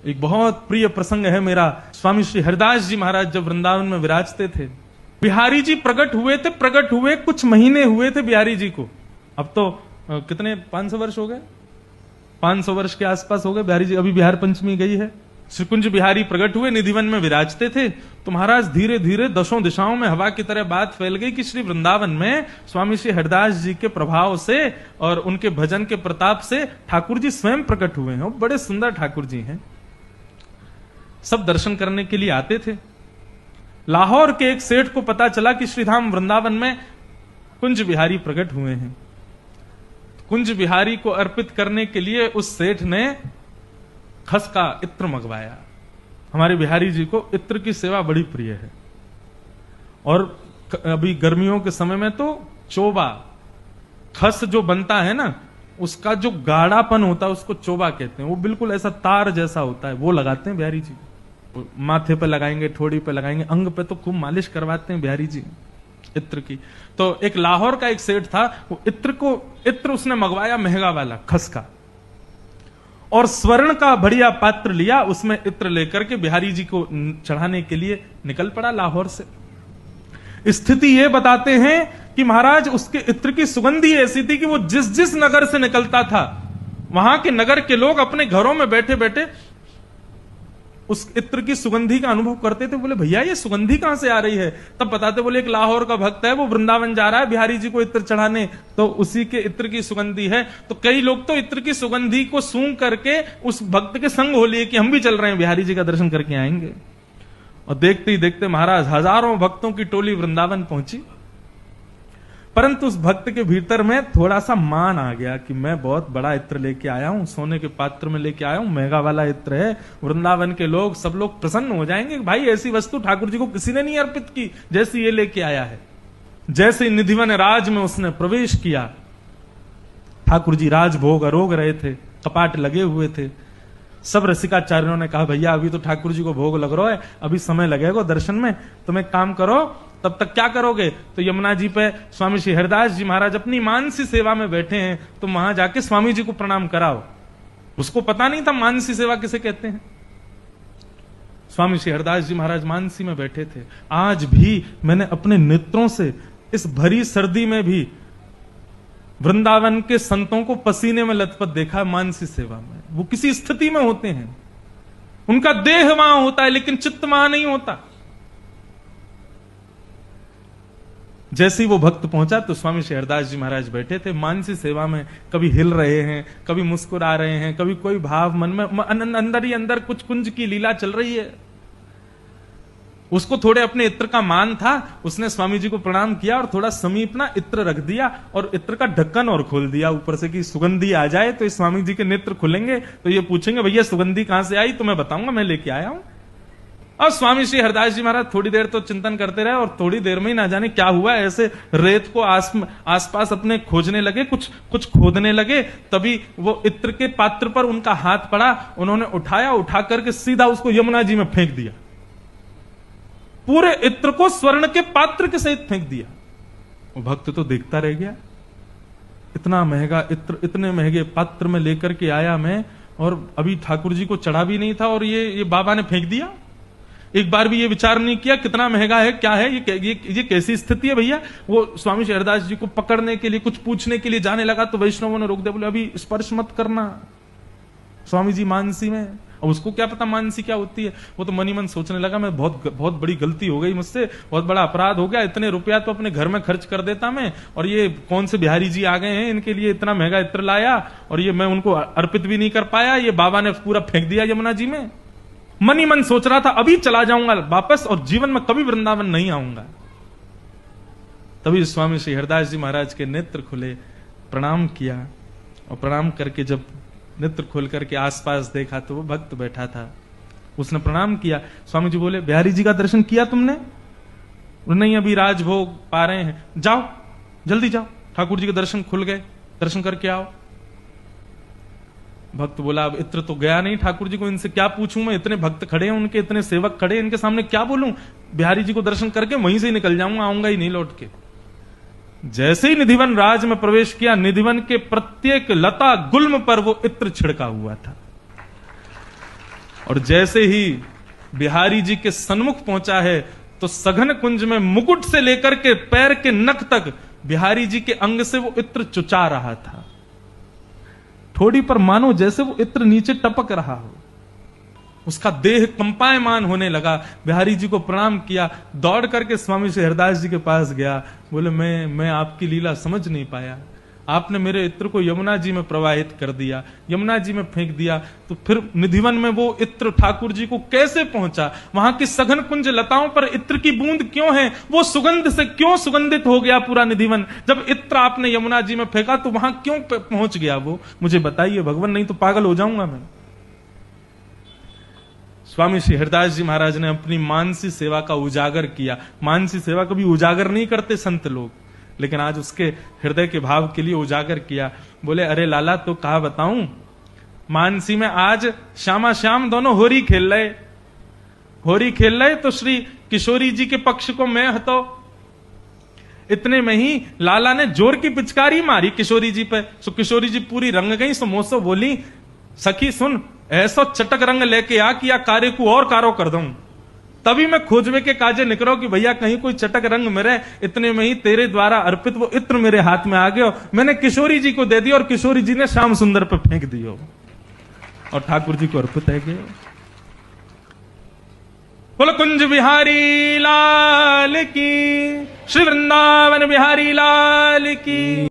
एक बहुत प्रिय प्रसंग है मेरा। स्वामी श्री हरिदास जी महाराज जब वृंदावन में विराजते थे, बिहारी जी प्रकट हुए कुछ महीने हुए थे बिहारी जी को। अब तो कितने 500 वर्ष हो गए, 500 वर्ष के आसपास हो गए बिहारी जी। अभी बिहार पंचमी गई है। श्री कुंज बिहारी प्रकट हुए, निधिवन में विराजते थे। तो महाराज धीरे धीरे दसों दिशाओं में हवा की तरह बात फैल गई कि श्री वृंदावन में स्वामी श्री हरिदास जी के प्रभाव से और उनके भजन के प्रताप से ठाकुर जी स्वयं प्रकट हुए हैं। बड़े सुंदर ठाकुर जी हैं। सब दर्शन करने के लिए आते थे। लाहौर के एक सेठ को पता चला कि श्रीधाम वृंदावन में कुंज बिहारी प्रकट हुए हैं। कुंज बिहारी को अर्पित करने के लिए उस सेठ ने खस का इत्र मंगवाया। हमारे बिहारी जी को इत्र की सेवा बड़ी प्रिय है। और अभी गर्मियों के समय में तो चोबा, खस जो बनता है ना, उसका जो गाढ़ापन होता है उसको चोबा कहते हैं। वो बिल्कुल ऐसा तार जैसा होता है, वो लगाते हैं बिहारी जी। माथे पे लगाएंगे, ठोड़ी पे लगाएंगे, अंग पे तो खूब मालिश करवाते हैं बिहारी जी इत्र की। तो एक लाहौर का एक सेठ था, वो इत्र उसने मंगवाया महंगा वाला खस का, और स्वर्ण का बढ़िया पात्र लिया, उसमें इत्र लेकर के बिहारी जी को चढ़ाने के लिए निकल पड़ा लाहौर से। स्थिति ये बताते हैं कि महाराज उसके इत्र की सुगंधी ऐसी थी कि वो जिस जिस नगर से निकलता था, वहां के नगर के लोग अपने घरों में बैठे बैठे उस इत्र की सुगंधी का अनुभव करते थे। बोले भैया ये सुगंधी कहां से आ रही है? तब बताते, बोले एक लाहौर का भक्त है, वो वृंदावन जा रहा है बिहारी जी को इत्र चढ़ाने, तो उसी के इत्र की सुगंधी है। तो कई लोग तो इत्र की सुगंधी को सूंघ करके उस भक्त के संग हो लिए कि हम भी चल रहे हैं, बिहारी जी का दर्शन करके आएंगे। और देखते ही देखते महाराज हजारों भक्तों की टोली वृंदावन पहुंची। परंतु उस भक्त के भीतर में थोड़ा सा मान आ गया कि मैं बहुत बड़ा इत्र लेके आया हूं, सोने के पात्र में लेके आया हूं, महंगा वाला इत्र है, वृंदावन के लोग सब लोग प्रसन्न हो जाएंगे। भाई ऐसी वस्तु ठाकुर जी को किसी ने नहीं अर्पित की जैसी ये लेके आया है। जैसे निधिवन राज में उसने प्रवेश किया, ठाकुर जी राजभोग अरोग रहे थे, कपाट लगे हुए थे। सब रसिकाचार्यों ने कहा भैया अभी तो ठाकुर जी को भोग लग रहा है, अभी समय लगेगा दर्शन में, तुम एक काम करो, तब तक क्या करोगे? तो यमुना जी पे स्वामी श्री हरिदास जी महाराज अपनी मानसी सेवा में बैठे हैं, तुम वहां जाके स्वामी जी को प्रणाम कराओ। उसको पता नहीं था मानसी सेवा किसे कहते हैं। स्वामी श्री हरिदास जी महाराज मानसी में बैठे थे। आज भी मैंने अपने नेत्रों से इस भरी सर्दी में भी वृंदावन के संतों को पसीने में लथपथ देखा मानसी सेवा में। वो किसी स्थिति में होते हैं, उनका देह वहां होता है लेकिन चित्त वहां नहीं होता। जैसे ही वो भक्त पहुंचा तो स्वामी श्री हरिदास जी महाराज बैठे थे मानसी सेवा में, कभी हिल रहे हैं, कभी मुस्कुरा रहे हैं, कभी कोई भाव मन में, अंदर ही अंदर कुछ कुंज की लीला चल रही है। उसको थोड़े अपने इत्र का मान था, उसने स्वामी जी को प्रणाम किया और थोड़ा समीप ना इत्र रख दिया और इत्र का ढक्कन और खोल दिया ऊपर से कि सुगंधी आ जाए तो इस स्वामी जी के नेत्र खुलेंगे तो ये पूछेंगे भैया सुगंधी कहां से आई, तो मैं बताऊंगा मैं लेके आया हूं। और स्वामी श्री हरिदास जी महाराज थोड़ी देर तो चिंतन करते रहे और थोड़ी देर में ही ना जाने क्या हुआ, ऐसे रेत को आसपास अपने खोजने लगे, कुछ खोदने लगे। तभी वो इत्र के पात्र पर उनका हाथ पड़ा, उन्होंने उठाया, उठा करके सीधा उसको यमुना जी में फेंक दिया। पूरे इत्र को स्वर्ण के पात्र के सहित फेंक दिया। वो भक्त तो देखता रह गया, इतना महंगा इत्र इतने महंगे पात्र में लेकर के आया मैं, और अभी ठाकुर जी को चढ़ा भी नहीं था और ये बाबा ने फेंक दिया। एक बार भी ये विचार नहीं किया कितना महंगा है, क्या है ये कैसी स्थिति है भैया। वो स्वामी श्री हरिदास जी को पकड़ने के लिए, कुछ पूछने के लिए जाने लगा तो वैष्णवों ने रोक दिया, बोले अभी स्पर्श मत करना, स्वामी जी मानसी में। अब उसको क्या पता मानसी क्या होती है। वो तो मन ही मन सोचने लगा मैं बहुत बड़ी गलती हो गई मुझसे, बहुत बड़ा अपराध हो गया, इतने रुपया तो अपने घर में खर्च कर देता मैं, और ये कौन से बिहारी जी आ गए हैं, इनके लिए इतना महंगा इत्र लाया और ये मैं उनको अर्पित भी नहीं कर पाया, ये बाबा ने पूरा फेंक दिया यमुना जी में। मन ही मन सोच रहा था अभी चला जाऊंगा वापस और जीवन में कभी वृंदावन नहीं आऊंगा। तभी स्वामी श्री हरिदास जी महाराज के नेत्र खुले, प्रणाम किया, और प्रणाम करके जब नेत्र खोल करके आसपास देखा तो वो भक्त बैठा था। उसने प्रणाम किया। स्वामी जी बोले बिहारी जी का दर्शन किया तुमने? नहीं अभी राजभोग पा रहे हैं, जाओ जल्दी जाओ, ठाकुर जी के दर्शन खुल गए, दर्शन करके आओ। भक्त बोला अब इत्र तो गया नहीं ठाकुर जी को, इनसे क्या पूछूं मैं, इतने भक्त खड़े हैं, उनके इतने सेवक खड़े हैं, इनके सामने क्या बोलूं, बिहारी जी को दर्शन करके वहीं से ही निकल जाऊंगा, आऊंगा ही नहीं लौट के। जैसे ही निधिवन राज में प्रवेश किया, निधिवन के प्रत्येक लता गुल्म पर वो इत्र छिड़का हुआ था। और जैसे ही बिहारी जी के सन्मुख पहुंचा है तो सघन कुंज में मुकुट से लेकर के पैर के नख तक बिहारी जी के अंग से वो इत्र चुचा रहा था। थोड़ी पर मानो जैसे वो इत्र नीचे टपक रहा हो। उसका देह कंपायमान होने लगा। बिहारी जी को प्रणाम किया, दौड़ करके स्वामी श्री हरिदास जी के पास गया। बोले मैं आपकी लीला समझ नहीं पाया, आपने मेरे इत्र को यमुना जी में प्रवाहित कर दिया, यमुना जी में फेंक दिया, तो फिर निधिवन में वो इत्र ठाकुर जी को कैसे पहुंचा? वहां की सघन कुंज लताओं पर इत्र की बूंद क्यों है? वो सुगंध से क्यों सुगंधित हो गया पूरा निधिवन? जब इत्र आपने यमुना जी में फेंका तो वहां क्यों पहुंच गया वो? मुझे बताइए भगवान, नहीं तो पागल हो जाऊंगा मैं। स्वामी श्री हरिदास जी महाराज ने अपनी मानसी सेवा का उजागर किया। मानसी सेवा कभी उजागर नहीं करते संत लोग, लेकिन आज उसके हृदय के भाव के लिए उजागर किया। बोले अरे लाला, तो कहा बताऊं, मानसी में आज श्यामा श्याम दोनों होरी खेल रहे तो श्री किशोरी जी के पक्ष को मैं हतो। इतने में ही लाला ने जोर की पिचकारी मारी किशोरी जी पे। सो किशोरी जी पूरी रंग गई। सो मोसो बोली, सखी सुन, ऐसा चटक रंग लेके आ कि या कार्य को और कारो कर दूं। तभी मैं खोजवे के काजे निकलो कि भैया कहीं कोई चटक रंग मेरे। इतने में ही तेरे द्वारा अर्पित वो इत्र मेरे हाथ में आ गयो। मैंने किशोरी जी को दे दिया और किशोरी जी ने श्याम सुंदर पे फेंक दियो और ठाकुर जी को अर्पित है गए। बोलो कुंज बिहारी लाल की, श्री वृंदावन बिहारी लाल की।